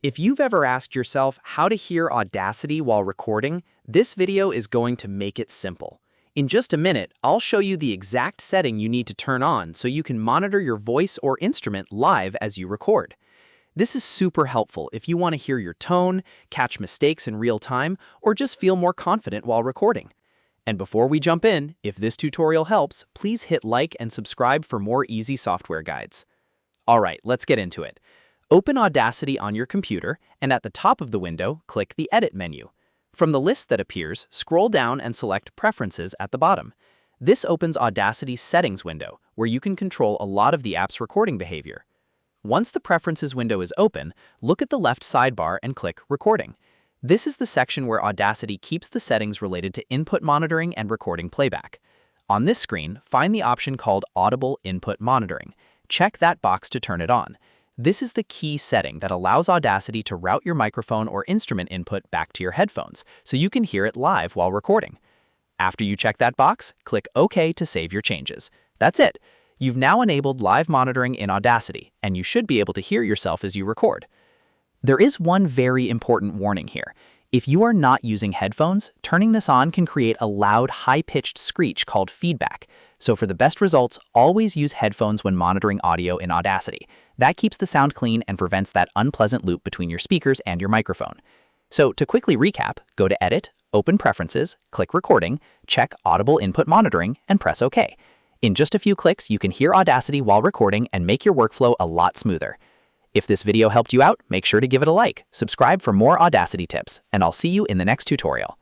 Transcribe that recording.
If you've ever asked yourself how to hear Audacity while recording, this video is going to make it simple. In just a minute, I'll show you the exact setting you need to turn on so you can monitor your voice or instrument live as you record. This is super helpful if you want to hear your tone, catch mistakes in real time, or just feel more confident while recording. And before we jump in, if this tutorial helps, please hit like and subscribe for more easy software guides. Alright, let's get into it. Open Audacity on your computer, and at the top of the window, click the Edit menu. From the list that appears, scroll down and select Preferences at the bottom. This opens Audacity's Settings window, where you can control a lot of the app's recording behavior. Once the Preferences window is open, look at the left sidebar and click Recording. This is the section where Audacity keeps the settings related to input monitoring and recording playback. On this screen, find the option called Audible Input Monitoring. Check that box to turn it on. This is the key setting that allows Audacity to route your microphone or instrument input back to your headphones, so you can hear it live while recording. After you check that box, click OK to save your changes. That's it. You've now enabled live monitoring in Audacity, and you should be able to hear yourself as you record. There is one very important warning here. If you are not using headphones, turning this on can create a loud, high-pitched screech called feedback. So for the best results, always use headphones when monitoring audio in Audacity. That keeps the sound clean and prevents that unpleasant loop between your speakers and your microphone. So to quickly recap, go to Edit, open Preferences, click Recording, check Audible Input Monitoring, and press OK. In just a few clicks, you can hear Audacity while recording and make your workflow a lot smoother. If this video helped you out, make sure to give it a like, subscribe for more Audacity tips, and I'll see you in the next tutorial.